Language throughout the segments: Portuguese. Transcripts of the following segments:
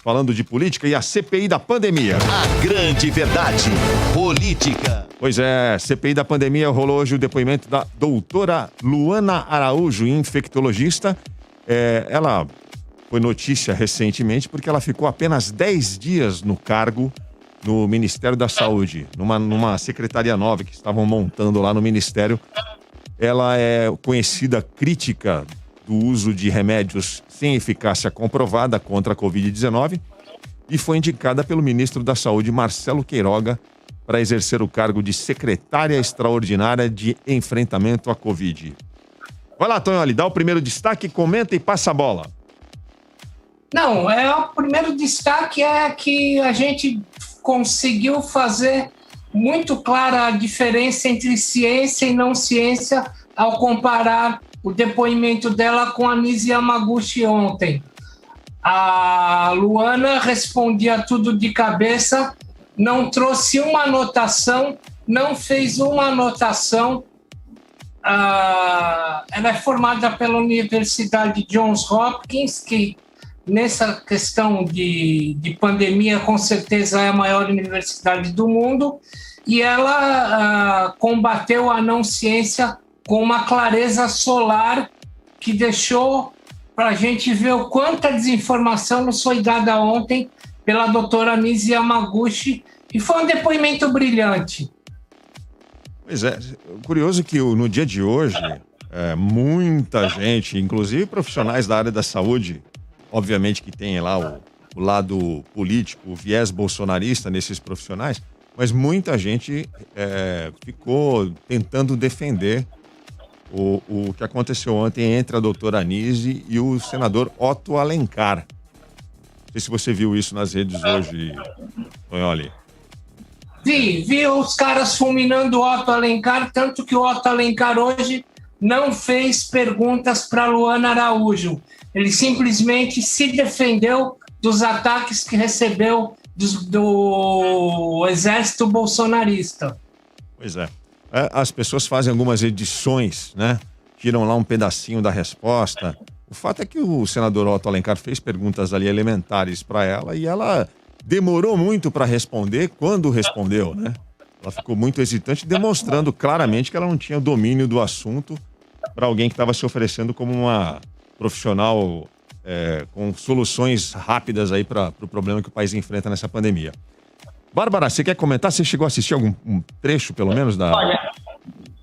falando de política e a CPI da pandemia. A grande verdade, política. Pois é, CPI da pandemia, rolou hoje o depoimento da doutora Luana Araújo, infectologista. Ela foi notícia recentemente porque ela ficou apenas 10 dias no cargo no Ministério da Saúde, numa secretaria nova que estavam montando lá no Ministério. Ela é conhecida crítica do uso de remédios sem eficácia comprovada contra a Covid-19 e foi indicada pelo ministro da Saúde, Marcelo Queiroga, para exercer o cargo de secretária extraordinária de enfrentamento à Covid. Vai lá, Tonholi, dá o primeiro destaque, comenta e passa a bola. Não, o primeiro destaque é que a gente conseguiu fazer muito clara a diferença entre ciência e não ciência ao comparar o depoimento dela com a Nise Yamaguchi ontem. A Luana respondia tudo de cabeça, não trouxe uma anotação, não fez uma anotação. Ela é formada pela Universidade Johns Hopkins, que nessa questão de pandemia, com certeza é a maior universidade do mundo, e ela combateu a não ciência com uma clareza solar que deixou para a gente ver o quanta desinformação nos foi dada ontem pela doutora Nise Yamaguchi, e foi um depoimento brilhante. Pois é, curioso que no dia de hoje, muita gente, inclusive profissionais da área da saúde, obviamente que tem lá o lado político, o viés bolsonarista nesses profissionais, mas muita gente ficou tentando defender o que aconteceu ontem entre a doutora Nise e o senador Otto Alencar. Não sei se você viu isso nas redes hoje, Tonholi. Vi os caras fulminando o Otto Alencar, tanto que o Otto Alencar hoje não fez perguntas para Luana Araújo. Ele simplesmente se defendeu dos ataques que recebeu do exército bolsonarista. Pois é. As pessoas fazem algumas edições, né? Tiram lá um pedacinho da resposta. O fato é que o senador Otto Alencar fez perguntas ali elementares para ela e ela demorou muito para responder quando respondeu, né? Ela ficou muito hesitante, demonstrando claramente que ela não tinha domínio do assunto para alguém que estava se oferecendo como uma profissional com soluções rápidas aí para o problema que o país enfrenta nessa pandemia. Bárbara, você quer comentar? Você chegou a assistir algum trecho, pelo menos, da... Olha,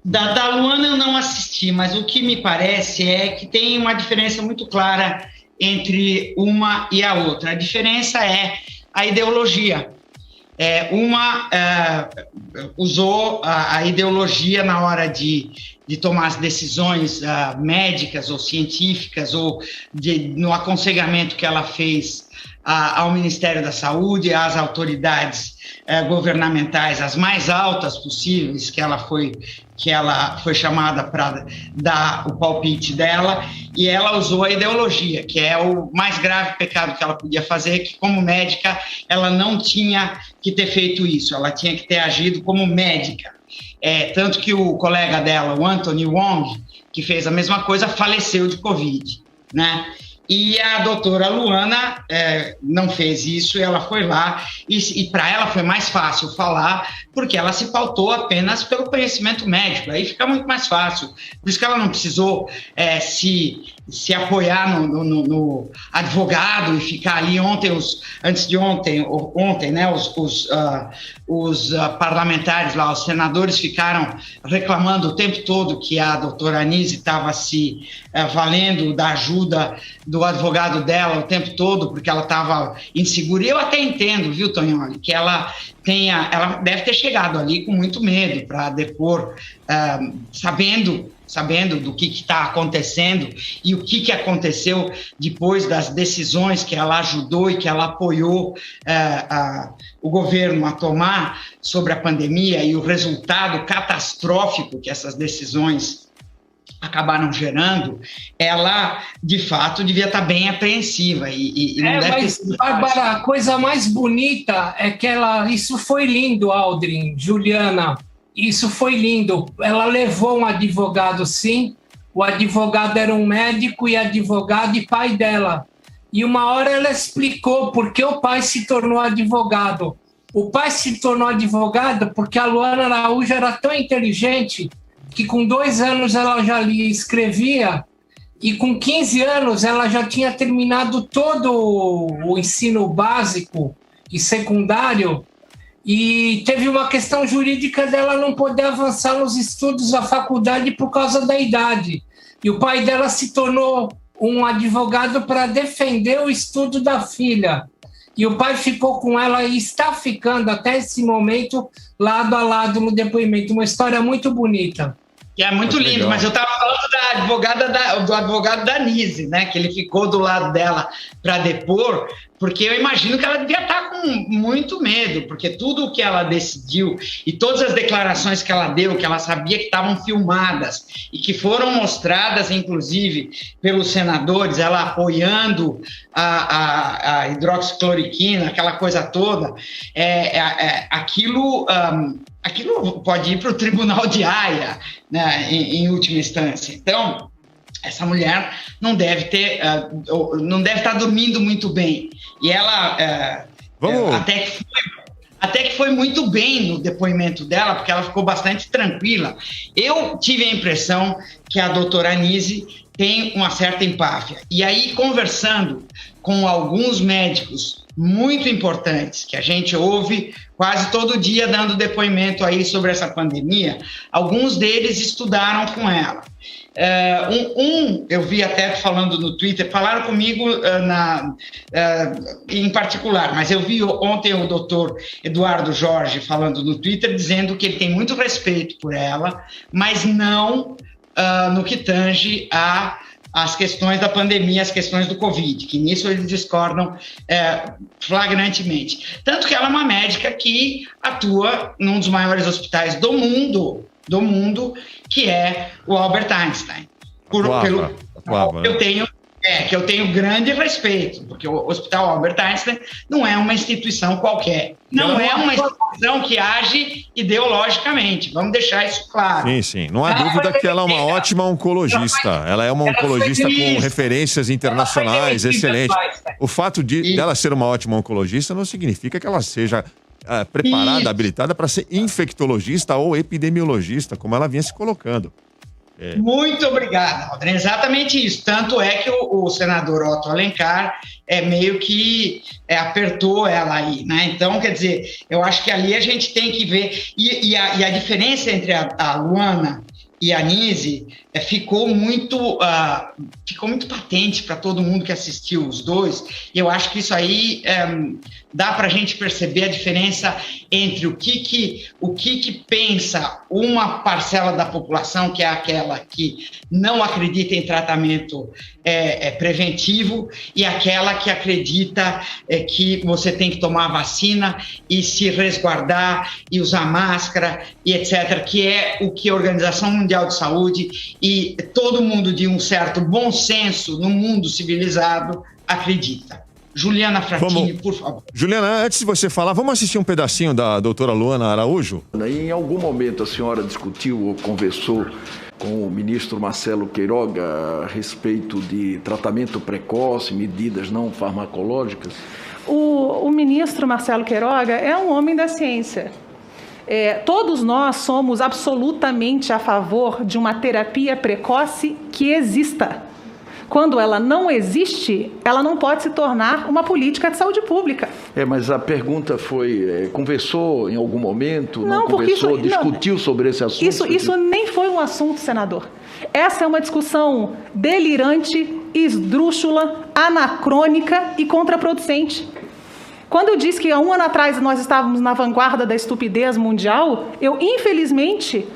da Luana eu não assisti, mas o que me parece é que tem uma diferença muito clara entre uma e a outra. A diferença é a ideologia. Uma usou a ideologia na hora de tomar as decisões médicas ou científicas ou no aconselhamento que ela fez ao Ministério da Saúde, às autoridades governamentais, as mais altas possíveis, que ela foi chamada para dar o palpite dela, e ela usou a ideologia, que é o mais grave pecado que ela podia fazer, que como médica ela não tinha que ter feito isso, ela tinha que ter agido como médica. Tanto que o colega dela, o Anthony Wong, que fez a mesma coisa, faleceu de Covid, né? E a doutora Luana não fez isso, ela foi lá e para ela foi mais fácil falar, porque ela se pautou apenas pelo conhecimento médico, aí fica muito mais fácil. Por isso que ela não precisou se apoiar no advogado e ficar ali ontem, né, os parlamentares lá, os senadores ficaram reclamando o tempo todo que a doutora Nise estava se valendo da ajuda do advogado dela o tempo todo, porque ela estava insegura. E eu até entendo, viu, Tonholi, que ela deve ter chegado ali com muito medo para depor, sabendo do que está acontecendo e o que aconteceu depois das decisões que ela ajudou e que ela apoiou o governo a tomar sobre a pandemia e o resultado catastrófico que essas decisões acabaram gerando, ela, de fato, devia estar bem apreensiva. E não deve ter sido fácil. Bárbara, a coisa mais bonita é que isso foi lindo, Aldrin, Juliana, isso foi lindo. Ela levou um advogado, sim, o advogado era um médico e advogado e pai dela. e uma hora ela explicou por que o pai se tornou advogado. O pai se tornou advogado porque a Luana Araújo era tão inteligente que com 2 anos ela já lia e escrevia, e com 15 anos ela já tinha terminado todo o ensino básico e secundário, e teve uma questão jurídica dela não poder avançar nos estudos da faculdade por causa da idade. E o pai dela se tornou um advogado para defender o estudo da filha. E o pai ficou com ela e está ficando até esse momento lado a lado no depoimento. Uma história muito bonita. Que é muito lindo, legal. Mas eu estava falando do advogado da Nise, né? Que ele ficou do lado dela para depor, porque eu imagino que ela devia estar com muito medo, porque tudo o que ela decidiu e todas as declarações que ela deu, que ela sabia que estavam filmadas e que foram mostradas, inclusive, pelos senadores, ela apoiando a hidroxicloroquina, aquela coisa toda, aquilo pode ir para o Tribunal de Haia, né, em última instância. Então, essa mulher não deve estar dormindo muito bem. E ela até que foi muito bem no depoimento dela, porque ela ficou bastante tranquila. Eu tive a impressão que a doutora Anise tem uma certa empáfia. E aí, conversando com alguns médicos muito importantes, que a gente ouve quase todo dia dando depoimento aí sobre essa pandemia, alguns deles estudaram com ela. Eu vi até falando no Twitter, falaram comigo em particular, mas eu vi ontem o doutor Eduardo Jorge falando no Twitter, dizendo que ele tem muito respeito por ela, mas não no que tange as questões da pandemia, as questões do Covid, que nisso eles discordam flagrantemente. Tanto que ela é uma médica que atua num dos maiores hospitais do mundo, que é o Albert Einstein. Que eu tenho grande respeito, porque o Hospital Albert Einstein não é uma instituição qualquer. Não é uma instituição que age ideologicamente. Vamos deixar isso claro. Sim. Não há dúvida que ela é uma ótima oncologista. Ela é uma oncologista com referências internacionais, excelente. O fato dela ser uma ótima oncologista não significa que ela seja preparada, habilitada para ser infectologista ou epidemiologista, como ela vinha se colocando. Muito obrigado, Aldrin. Exatamente isso. Tanto é que o senador Otto Alencar meio que apertou ela aí, né? Então, quer dizer, eu acho que ali a gente tem que ver. E a diferença entre a Luana e a Nise ficou muito patente para todo mundo que assistiu os dois. E eu acho que isso aí dá para a gente perceber a diferença entre o que pensa uma parcela da população, que é aquela que não acredita em tratamento preventivo, e aquela que acredita que você tem que tomar vacina e se resguardar e usar máscara e etc., que é o que a Organização Mundial de Saúde e todo mundo de um certo bom senso no mundo civilizado acredita. Juliana Frattini, por favor. Juliana, antes de você falar, vamos assistir um pedacinho da doutora Luana Araújo? Em algum momento a senhora discutiu ou conversou com o ministro Marcelo Queiroga a respeito de tratamento precoce, medidas não farmacológicas? O ministro Marcelo Queiroga é um homem da ciência. Todos nós somos absolutamente a favor de uma terapia precoce que exista. Quando ela não existe, ela não pode se tornar uma política de saúde pública. Mas a pergunta foi, conversou em algum momento? Não conversou, discutiu sobre esse assunto? Isso nem foi um assunto, senador. Essa é uma discussão delirante, esdrúxula, anacrônica e contraproducente. Quando eu disse que há 1 ano atrás nós estávamos na vanguarda da estupidez mundial, eu, infelizmente,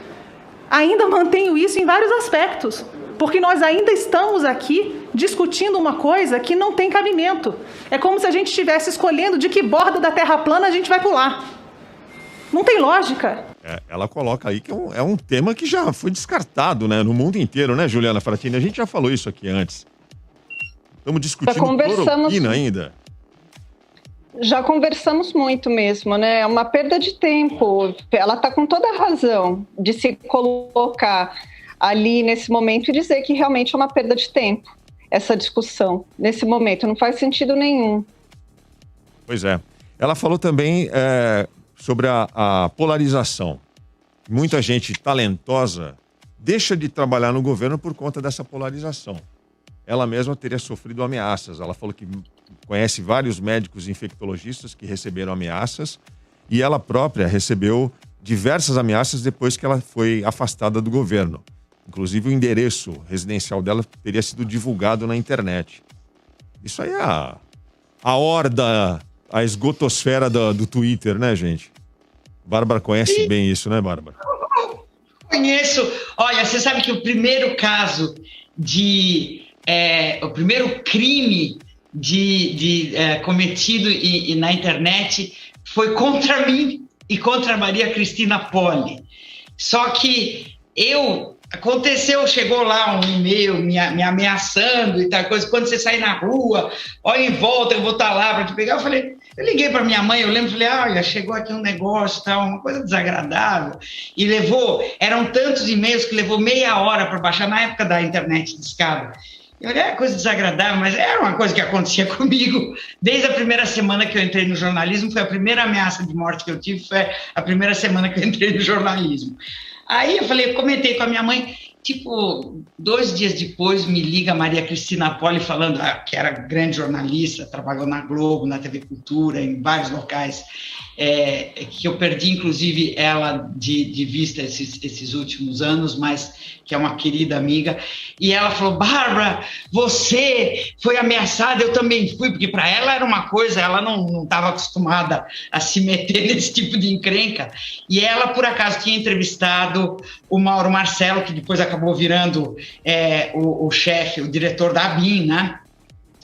ainda mantenho isso em vários aspectos. Porque nós ainda estamos aqui discutindo uma coisa que não tem cabimento. É como se a gente estivesse escolhendo de que borda da Terra plana a gente vai pular. Não tem lógica. Ela coloca aí que é um tema que já foi descartado, né, no mundo inteiro, né, Juliana Frattini? A gente já falou isso aqui antes. Estamos discutindo cloroquina ainda. Já conversamos muito mesmo, né? É uma perda de tempo. Ela está com toda a razão de se colocar ali nesse momento e dizer que realmente é uma perda de tempo. essa discussão nesse momento, não faz sentido nenhum. Pois é. Ela falou também sobre a polarização. Muita gente talentosa deixa de trabalhar no governo por conta dessa polarização. Ela mesma teria sofrido ameaças. Ela falou que conhece vários médicos infectologistas que receberam ameaças e ela própria recebeu diversas ameaças depois que ela foi afastada do governo. Inclusive o endereço residencial dela teria sido divulgado na internet. Isso aí é a horda, a esgotosfera do Twitter, né, gente? Bárbara conhece bem isso, né, Bárbara? Conheço. Olha, você sabe que o primeiro caso o primeiro crime cometido na internet foi contra mim e contra a Maria Cristina Poli. Só que chegou lá um e-mail me ameaçando e tal coisa, quando você sair na rua, olha em volta, eu vou estar lá para te pegar. Eu liguei para minha mãe, eu lembro, falei, olha, chegou aqui um negócio, tal, uma coisa desagradável, e eram tantos e-mails que levou meia hora para baixar, na época da internet discada. Eu olhei, coisa desagradável, mas era uma coisa que acontecia comigo desde a primeira semana que eu entrei no jornalismo. Foi a primeira ameaça de morte que eu tive, foi a primeira semana que eu entrei no jornalismo. Aí eu comentei com a minha mãe, 2 dias depois me liga a Maria Cristina Poli falando que era grande jornalista, trabalhou na Globo, na TV Cultura, em vários locais, que eu perdi inclusive ela de vista esses últimos anos, mas que é uma querida amiga, e ela falou, Bárbara, você foi ameaçada, eu também fui, porque para ela era uma coisa, ela não estava acostumada a se meter nesse tipo de encrenca, e ela por acaso tinha entrevistado o Mauro Marcelo, que depois acabou virando o chefe, o diretor da ABIN, né?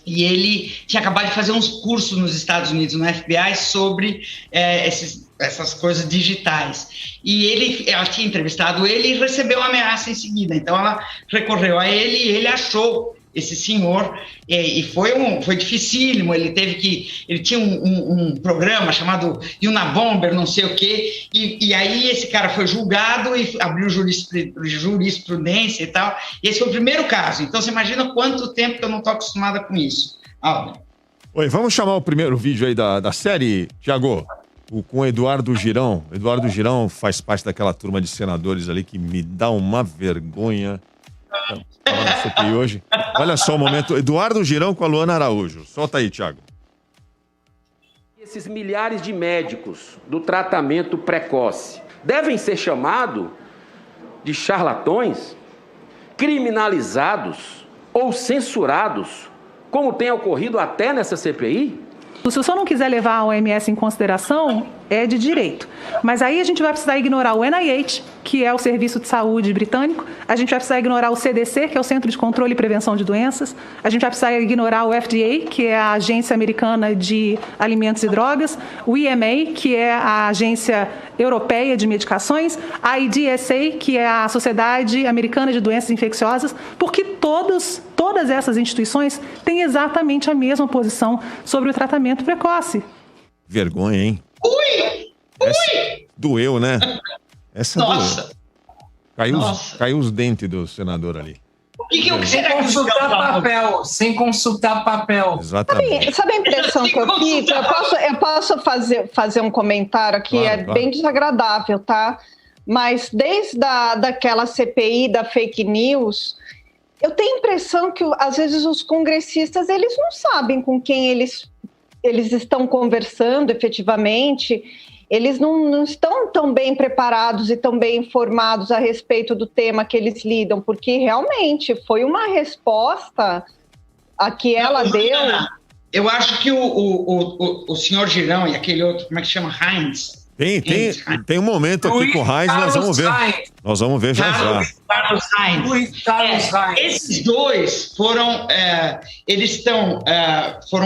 E ele tinha acabado de fazer uns cursos nos Estados Unidos, no FBI, sobre essas coisas digitais. E ela tinha entrevistado ele e recebeu a ameaça em seguida. Então ela recorreu a ele e ele achou esse senhor, e foi dificílimo. Ele tinha um programa chamado Unabomber, não sei o quê, e aí esse cara foi julgado e abriu jurisprudência e tal, e esse foi o primeiro caso. Então você imagina quanto tempo que eu não estou acostumada com isso. Oi, vamos chamar o primeiro vídeo aí da série, Tiago, com o Eduardo Girão. Eduardo Girão faz parte daquela turma de senadores ali que me dá uma vergonha. Estava na CPI hoje. Olha só o momento. Eduardo Girão com a Luana Araújo. Solta aí, Thiago. Esses milhares de médicos do tratamento precoce devem ser chamados de charlatões, criminalizados ou censurados, como tem ocorrido até nessa CPI? Se o senhor não quiser levar a OMS em consideração, é de direito. Mas aí a gente vai precisar ignorar o NIH, que é o Serviço de Saúde britânico, a gente vai precisar ignorar o CDC, que é o Centro de Controle e Prevenção de Doenças, a gente vai precisar ignorar o FDA, que é a Agência Americana de Alimentos e Drogas, o EMA, que é a Agência Europeia de Medicações, a IDSA, que é a Sociedade Americana de Doenças Infecciosas, porque todas essas instituições têm exatamente a mesma posição sobre o tratamento precoce. Vergonha, hein? Doeu, né? Essa Nossa! Doeu. Caiu os dentes do senador ali. Sem consultar papel. Exatamente. Sabe a impressão que eu fiz? Eu posso fazer um comentário aqui, claro. Bem desagradável, tá? Mas desde daquela CPI da fake news, eu tenho a impressão que às vezes os congressistas eles não sabem com quem eles estão conversando efetivamente. Eles não estão tão bem preparados e tão bem informados a respeito do tema que eles lidam, porque realmente foi uma resposta a que ela deu. Eu acho que o senhor Girão e aquele outro, como é que chama? Heinz. Tem um momento aqui com o Heinz, nós vamos ver. Nós vamos ver já. Carlos Heinz. Esses dois foram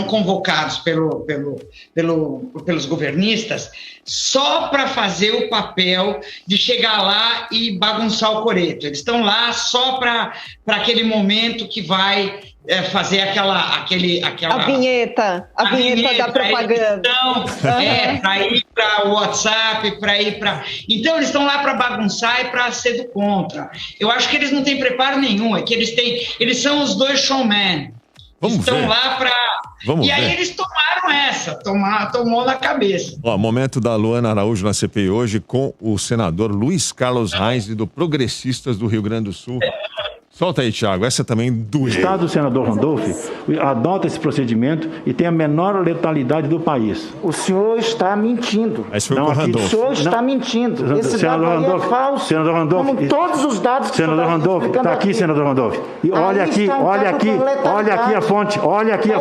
convocados pelos governistas só para fazer o papel de chegar lá e bagunçar o coreto. Eles estão lá só para aquele momento que vai fazer aquela a vinheta da propaganda. Para ir para o WhatsApp, para ir para... Então, eles estão lá para bagunçar e para ser do contra. Eu acho que eles não têm preparo nenhum, é que eles são os dois showmen. Estão lá para... E aí eles tomaram tomou na cabeça. Momento da Luana Araújo na CPI hoje com o senador Luiz Carlos Reis, do Progressistas do Rio Grande do Sul. Solta aí, Thiago, essa também doeu. O Estado do senador Randolph adota esse procedimento e tem a menor letalidade do país. O senhor está mentindo. Mas foi com o Randolph. O senhor está mentindo. Esse dado aí é falso. Senador Randolph. Como todos os dados que senador Randolph, está aqui, senador Randolph. E olha aqui a fonte. Olha aqui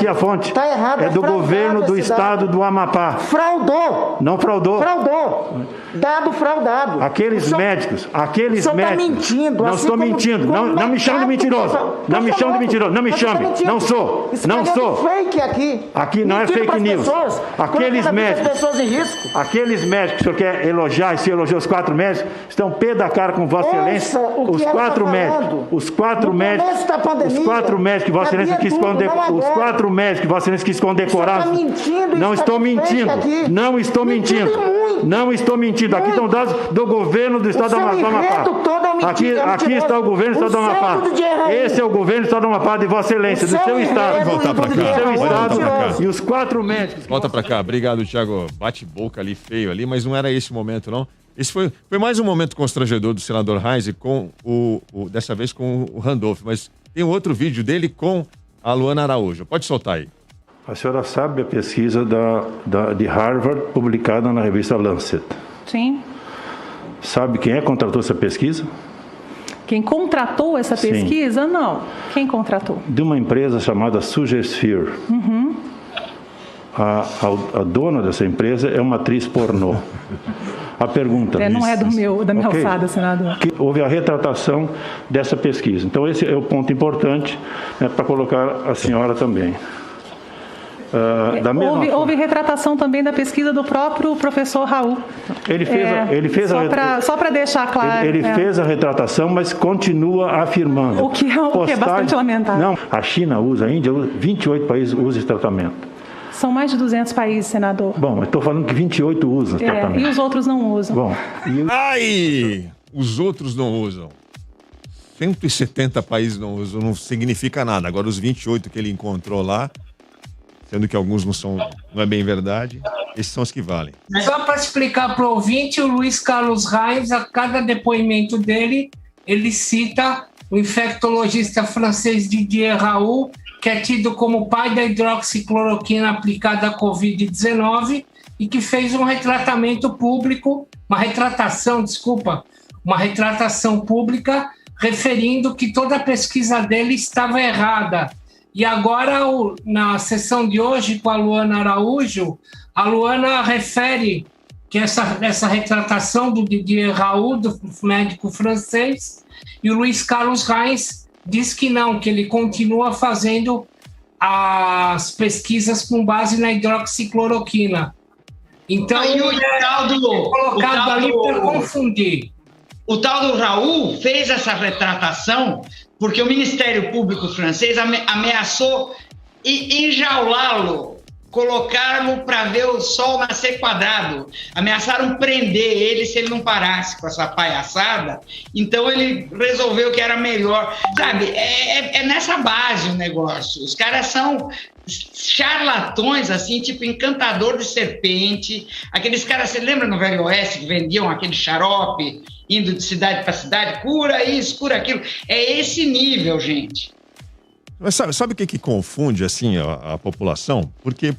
a fonte. Está errado. É do governo do estado do Amapá. Fraudou. Não fraudou. Fraudou. Dado fraudado. Aqueles médicos. Está mentindo. Não estou mentindo. Não me chame de mentiroso. Não me chame de mentiroso. Não me chame. Não sou. Não sou. Fake aqui. Aqui não é fake news. Aqueles médicos. Aqueles médicos que o senhor quer elogiar, e se elogiou os 4 médicos, estão pé da cara com Vossa Excelência. Os 4 médicos. Os 4 médicos. Os 4 médicos que Vossa Excelência quis condecorar. Os 4 médicos que Vossa Excelência quis condecorar. Não estou mentindo. Não estou mentindo. Não estou mentindo. Aqui estão dados do governo do estado do Amapá. Aqui está o governo do estado do Amapá. Esse é o governo do estado do Amapá de Vossa Excelência, do seu estado. Pode voltar para cá. Do seu estado. E os 4 médicos. Volta para cá. Obrigado, Thiago. Bate boca ali, feio ali, mas não era esse momento, não. Esse foi mais um momento constrangedor do senador Reis com dessa vez com o Randolph, mas tem um outro vídeo dele com a Luana Araújo. Pode soltar aí. A senhora sabe a pesquisa de Harvard publicada na revista Lancet? Sim. Sabe quem contratou essa pesquisa? Quem contratou essa pesquisa? Sim. Não. Quem contratou? De uma empresa chamada Sugesphere. Uhum. A dona dessa empresa é uma atriz pornô. A pergunta... não é da minha alçada, senador. Que houve a retratação dessa pesquisa. Então, esse é o ponto importante, para colocar a senhora também. Houve retratação também da pesquisa do próprio professor Raul. Ele fez só para deixar claro. Ele fez a retratação, mas continua afirmando. O que é bastante lamentável. Não, a China usa, a Índia usa, 28 países usam esse tratamento. São mais de 200 países, senador. Bom, eu estou falando que 28 usam esse tratamento. E os outros não usam. Bom, os outros não usam. 170 países não usam, não significa nada. Agora, os 28 que ele encontrou lá, sendo que alguns não é bem verdade, esses são os que valem. Só para explicar para o ouvinte, o Luiz Carlos Reis, a cada depoimento dele, ele cita o infectologista francês Didier Raoult, que é tido como pai da hidroxicloroquina aplicada à Covid-19 e que fez uma retratação pública referindo que toda a pesquisa dele estava errada. E agora, na sessão de hoje, com a Luana Araújo, a Luana refere que essa retratação do Didier Raoult, do médico francês, e o Luiz Carlos Reis diz que não, que ele continua fazendo as pesquisas com base na hidroxicloroquina. Então, ele é colocado ali para confundir. O tal do Raoult fez essa retratação porque o Ministério Público francês ameaçou enjaulá-lo, colocá-lo para ver o sol nascer quadrado. Ameaçaram prender ele se ele não parasse com essa palhaçada. Então ele resolveu que era melhor. Sabe, é nessa base o negócio. Os caras são charlatões, assim, tipo encantador de serpente. Aqueles caras, você lembra no Velho Oeste que vendiam aquele xarope indo de cidade para cidade? Cura isso, cura aquilo. É esse nível, gente. Mas sabe o que confunde, assim, a população? Porque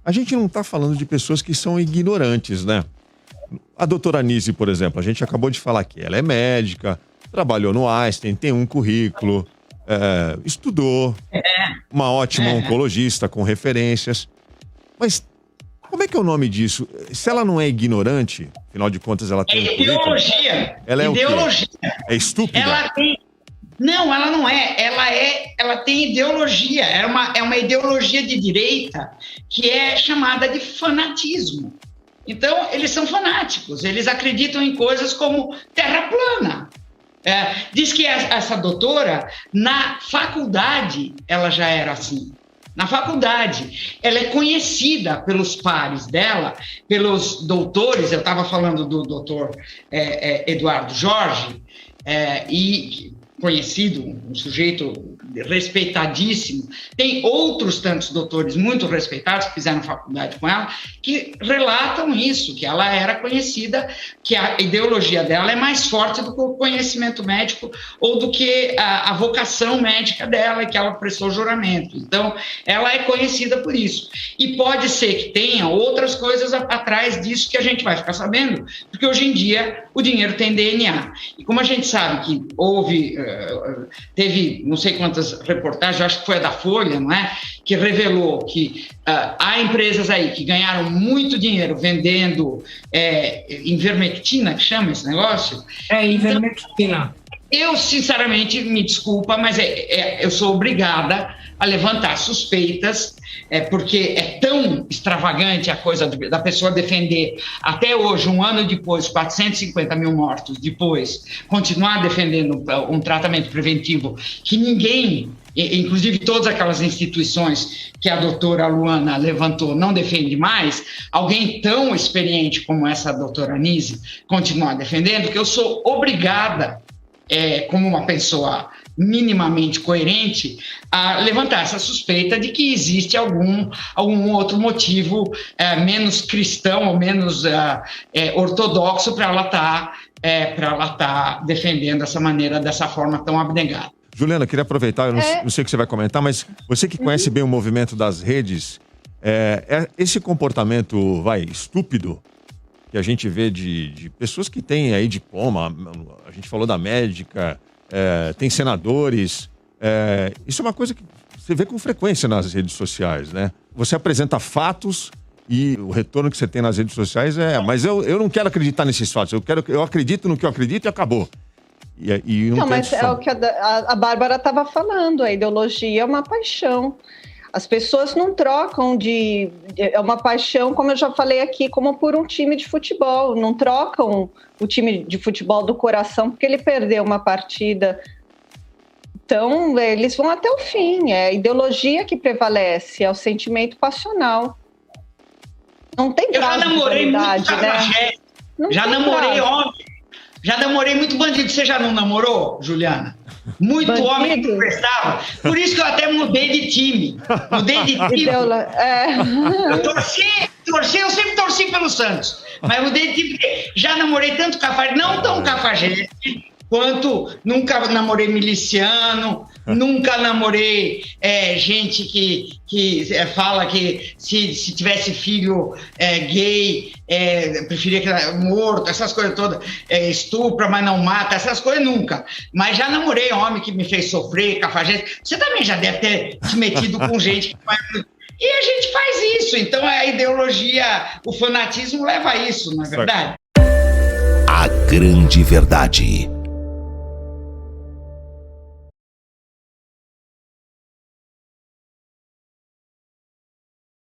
a gente não está falando de pessoas que são ignorantes, né? A doutora Nise, por exemplo, a gente acabou de falar que ela é médica, trabalhou no Einstein, tem um currículo, estudou, uma ótima oncologista com referências. Mas como é que é o nome disso? Se ela não é ignorante, afinal de contas ela tem um currículo... Ideologia. Ela é ideologia. O quê? É estúpida? Não, ela não é. Ela tem ideologia. É uma ideologia de direita que é chamada de fanatismo. Então, eles são fanáticos. Eles acreditam em coisas como terra plana. Diz que essa doutora, na faculdade, ela já era assim. Na faculdade, ela é conhecida pelos pares dela, pelos doutores. Eu estava falando do doutor Eduardo Jorge, e conhecido, um sujeito respeitadíssimo. Tem outros tantos doutores muito respeitados que fizeram faculdade com ela, que relatam isso, que ela era conhecida, que a ideologia dela é mais forte do que o conhecimento médico ou do que a vocação médica dela, que ela prestou juramento. Então, ela é conhecida por isso. E pode ser que tenha outras coisas atrás disso que a gente vai ficar sabendo, porque hoje em dia o dinheiro tem DNA. E como a gente sabe que teve não sei quantas reportagens, acho que foi a da Folha, não é? Que revelou que há empresas aí que ganharam muito dinheiro vendendo ivermectina, que chama esse negócio? Ivermectina. Eu, sinceramente, me desculpa, mas eu sou obrigada a levantar suspeitas, porque é tão extravagante a coisa da pessoa defender, até hoje, um ano depois, 450 mil mortos depois, continuar defendendo um tratamento preventivo que ninguém, inclusive todas aquelas instituições que a doutora Luana levantou, não defende mais. Alguém tão experiente como essa doutora Anise continuar defendendo, que eu sou obrigada, como uma pessoa minimamente coerente, a levantar essa suspeita de que existe algum outro motivo menos cristão ou menos ortodoxo para ela estar defendendo dessa forma tão abnegada. Juliana, queria aproveitar, eu não sei o que você vai comentar, mas você que conhece bem o movimento das redes, esse comportamento, estúpido, que a gente vê de pessoas que têm aí diploma, a gente falou da médica, tem senadores, isso é uma coisa que você vê com frequência nas redes sociais, né? Você apresenta fatos e o retorno que você tem nas redes sociais mas eu não quero acreditar nesses fatos, eu acredito no que eu acredito e acabou. E não, mas é o que a Bárbara estava falando, a ideologia é uma paixão. As pessoas não trocam é uma paixão, como eu já falei aqui, como por um time de futebol. Não trocam o time de futebol do coração porque ele perdeu uma partida. Então, eles vão até o fim. É a ideologia que prevalece, é o sentimento passional. Não tem prazo de validade, né? Já namorei homem. Já namorei muito bandido. Você já não namorou, Juliana? Muito bandido. Homem que prestava. Por isso que eu até mudei de time. Eu sempre torci pelo Santos. Mas mudei de time porque já namorei tanto cafajeste, não tão cafajeste, quanto nunca namorei miliciano, nunca namorei gente que fala que se tivesse filho gay, preferia que era morto, essas coisas todas, estupra, mas não mata, essas coisas nunca. Mas já namorei homem que me fez sofrer, cafajeste. Você também já deve ter se metido com gente que faz... E a gente faz isso, então a ideologia, o fanatismo leva a isso, não é verdade? A grande verdade.